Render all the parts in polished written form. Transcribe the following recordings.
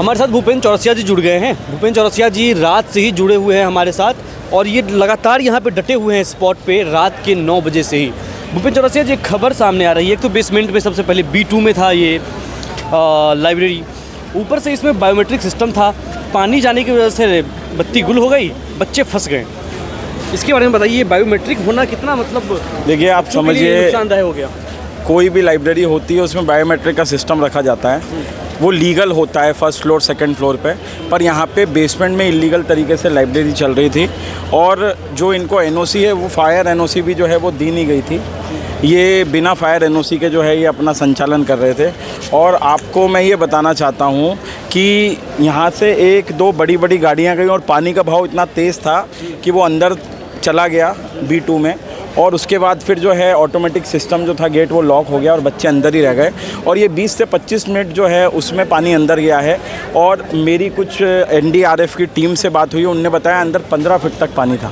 हमारे साथ भूपेंद्र चौरसिया जी जुड़ गए हैं। भूपेंद्र चौरसिया जी रात से ही जुड़े हुए हैं हमारे साथ और ये लगातार यहाँ पे डटे हुए हैं स्पॉट पे रात के 9 बजे से ही। भूपेंद्र चौरसिया जी, एक खबर सामने आ रही है। एक तो बेसमेंट में सबसे पहले B2 में था ये लाइब्रेरी, ऊपर से इसमें बायोमेट्रिक सिस्टम था। पानी जाने की वजह से बत्ती गुल हो गई, बच्चे फंस गए। इसके बारे में बताइए, बायोमेट्रिक होना कितना मतलब देखिए आप समझिए, नुकसानदायक हो गया। कोई भी लाइब्रेरी होती है उसमें बायोमेट्रिक का सिस्टम रखा जाता है, वो लीगल होता है फर्स्ट फ्लोर सेकंड फ्लोर पे। पर यहाँ पे बेसमेंट में इलीगल तरीके से लाइब्रेरी चल रही थी और जो इनको एनओसी है वो फायर एनओसी भी जो है वो दी नहीं गई थी। ये बिना फायर एनओसी के जो है ये अपना संचालन कर रहे थे। और आपको मैं ये बताना चाहता हूँ कि यहाँ से एक दो बड़ी बड़ी गाड़ियाँ गई और पानी का बहाव इतना तेज़ था कि वो अंदर चला गया B2 में। और उसके बाद फिर जो है ऑटोमेटिक सिस्टम जो था गेट वो लॉक हो गया और बच्चे अंदर ही रह गए। और ये 20 से 25 मिनट जो है उसमें पानी अंदर गया है। और मेरी कुछ NDRF की टीम से बात हुई, उनने बताया अंदर 15 फीट तक पानी था।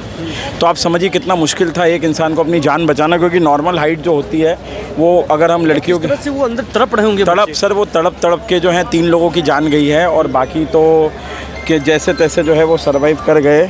तो आप समझिए कितना मुश्किल था एक इंसान को अपनी जान बचाना, क्योंकि नॉर्मल हाइट जो होती है वो अगर हम लड़कियों की से वो अंदर तड़प रहे होंगे। तड़प सर, वो तड़प के जो है 3 लोगों की जान गई है और बाकी तो कि जैसे तैसे जो है वो सर्वाइव कर गए।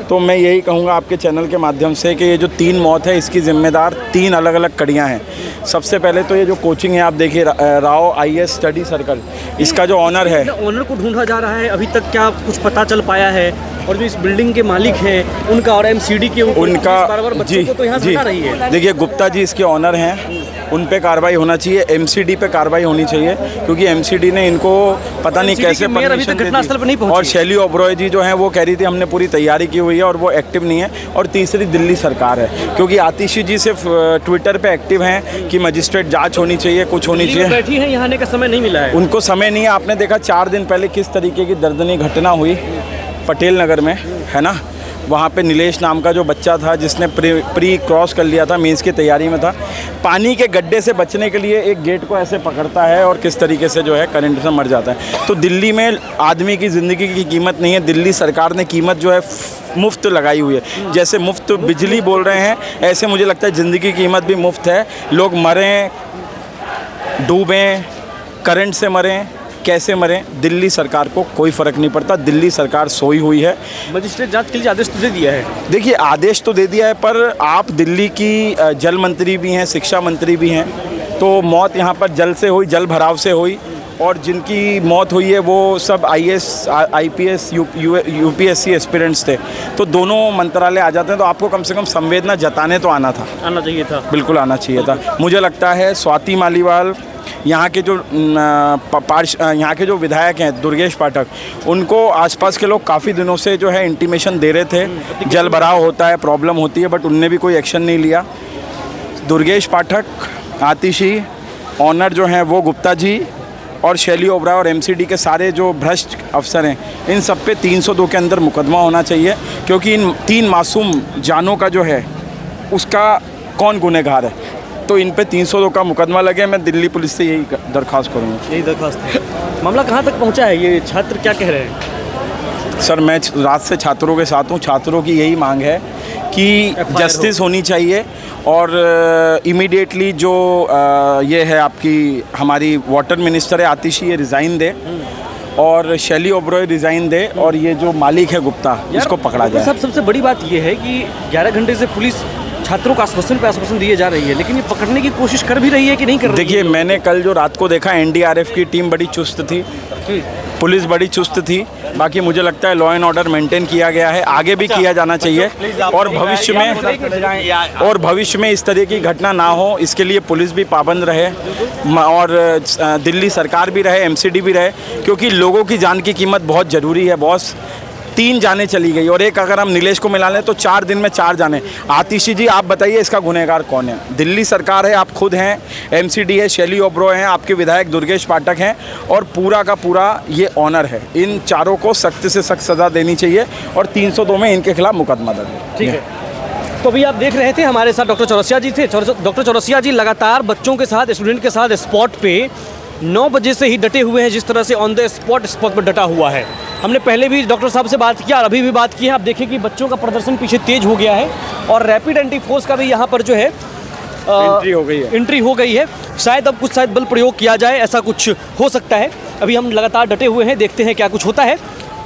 तो मैं यही कहूँगा आपके चैनल के माध्यम से कि ये जो 3 मौत है इसकी ज़िम्मेदार 3 अलग अलग कड़ियाँ हैं। सबसे पहले तो ये जो कोचिंग है आप देखिए, राव IAS स्टडी सर्कल, इसका जो ऑनर है, ऑनर को ढूंढा जा रहा है। अभी तक क्या कुछ पता चल पाया है? और जो इस बिल्डिंग के मालिक हैं उनका और MCD के उनका बच्चों को तो यहाँ हटा रही है। देखिए गुप्ता जी इसके ऑनर हैं, उन पे कार्रवाई होना चाहिए। MCD पे कार्रवाई होनी चाहिए क्योंकि MCD ने इनको पता नहीं कैसे परमिशन दी। और शैली ओबरॉय जी जो हैं वो कह रही थी हमने पूरी तैयारी की हुई है और वो एक्टिव नहीं है। और तीसरी दिल्ली सरकार है, क्योंकि आतिशी जी सिर्फ ट्विटर पे एक्टिव हैं कि मजिस्ट्रेट जांच होनी चाहिए, कुछ होनी चाहिए। बैठी हैं, यहाँ आने का समय नहीं मिला है उनको, समय नहीं है। आपने देखा 4 दिन पहले किस तरीके की दर्दनाक घटना हुई पटेल नगर में, है ना। वहाँ पे नीलेश नाम का जो बच्चा था जिसने प्री क्रॉस कर लिया था, मेंस की तैयारी में था, पानी के गड्ढे से बचने के लिए एक गेट को ऐसे पकड़ता है और किस तरीके से जो है करंट से मर जाता है। तो दिल्ली में आदमी की ज़िंदगी की कीमत नहीं है, दिल्ली सरकार ने कीमत जो है मुफ्त लगाई हुई है। जैसे मुफ्त बिजली बोल रहे हैं, ऐसे मुझे लगता है ज़िंदगी की कीमत भी मुफ्त है। लोग मरें, डूबें, करंट से मरें, कैसे मरें, दिल्ली सरकार को कोई फ़र्क नहीं पड़ता। दिल्ली सरकार सोई हुई है। मजिस्ट्रेट जांच के लिए आदेश तो दे दिया है। देखिए आदेश तो दे दिया है, पर आप दिल्ली की जल मंत्री भी हैं, शिक्षा मंत्री भी हैं। तो मौत यहाँ पर जल से हुई, जल भराव से हुई। और जिनकी मौत हुई है वो सब IAS IPS UPSC एस्पिरेंट्स थे। तो दोनों मंत्रालय आ जाते हैं, तो आपको कम से कम संवेदना जताने तो आना चाहिए था। बिल्कुल आना चाहिए था। मुझे लगता है स्वाति मालीवाल, यहाँ के जो विधायक हैं दुर्गेश पाठक, उनको आसपास के लोग काफ़ी दिनों से जो है इंटीमेशन दे रहे थे जल भराव होता है, प्रॉब्लम होती है, बट उनने भी कोई एक्शन नहीं लिया। दुर्गेश पाठक, आतिशी, ऑनर जो हैं वो गुप्ता जी और शैली ओबराय और MCD के सारे जो भ्रष्ट अफसर हैं, इन सब पे 302 के अंदर मुकदमा होना चाहिए, क्योंकि इन 3 मासूम जानों का जो है उसका कौन गुनहगार है। तो इन पे 302 का मुकदमा लगे। मैं दिल्ली पुलिस से यही दरख्वास्त करूँगा। यही दरख्वास्त है। मामला कहाँ तक पहुँचा है? ये छात्र क्या कह रहे हैं? सर मैं रात से छात्रों के साथ हूँ। छात्रों की यही मांग है कि जस्टिस होनी चाहिए और इमीडिएटली जो ये है आपकी हमारी वाटर मिनिस्टर है आतिशी, ये रिज़ाइन दे और शैली ओबरॉय रिज़ाइन दे और ये जो मालिक है गुप्ता, इसको पकड़ा जाए। सबसे बड़ी बात ये है कि 11 घंटे से पुलिस छात्रों को आश्वासन पे आश्वासन दिए जा रही है, लेकिन ये पकड़ने की कोशिश कर भी रही है कि नहीं कर रही है? देखिए मैंने कल जो रात को देखा, NDRF की टीम बड़ी चुस्त थी, पुलिस बड़ी चुस्त थी। बाकी मुझे लगता है लॉ एंड ऑर्डर मेंटेन किया गया है, आगे भी किया जाना चाहिए और भविष्य में इस तरह की घटना ना हो, इसके लिए पुलिस भी पाबंद रहे और दिल्ली सरकार भी रहे, MCD भी रहे, क्योंकि लोगों की जान की कीमत बहुत ज़रूरी है बॉस। 3 जानें चली गई और एक अगर हम नीलेश को मिला लें तो 4 दिन में 4 जानें। आतिशी जी आप बताइए इसका गुनहगार कौन है? दिल्ली सरकार है, आप खुद हैं, MCD है, शैली ओबरॉय हैं, आपके विधायक दुर्गेश पाठक हैं और पूरा का पूरा ये ऑनर है। इन चारों को सख्त से सख्त सज़ा देनी चाहिए और 302 में इनके खिलाफ मुकदमा दर्ज। ठीक है। तो अभी आप देख रहे थे हमारे साथ डॉक्टर चौरसिया जी थे। डॉक्टर चौरसिया जी लगातार बच्चों के साथ, स्टूडेंट के साथ स्पॉट पे 9 बजे से ही डटे हुए हैं, जिस तरह से ऑन द स्पॉट पर डटा हुआ है। हमने पहले भी डॉक्टर साहब से बात किया और अभी भी बात की है। आप देखिए कि बच्चों का प्रदर्शन पीछे तेज हो गया है और रैपिड एंटी फोर्स का भी यहाँ पर जो है एंट्री हो गई है। शायद अब कुछ बल प्रयोग किया जाए, ऐसा कुछ हो सकता है। अभी हम लगातार डटे हुए हैं, देखते हैं क्या कुछ होता है।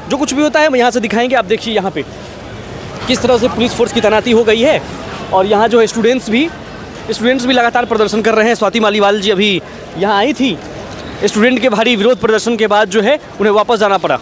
जो कुछ भी होता है हम यहाँ से दिखाएंगे। आप देखिए यहाँ पे किस तरह से पुलिस फोर्स की तैनाती हो गई है और यहाँ जो है स्टूडेंट्स भी लगातार प्रदर्शन कर रहे हैं। स्वाति मालीवाल जी अभी यहाँ आई थी, स्टूडेंट के भारी विरोध प्रदर्शन के बाद जो है उन्हें वापस जाना पड़ा।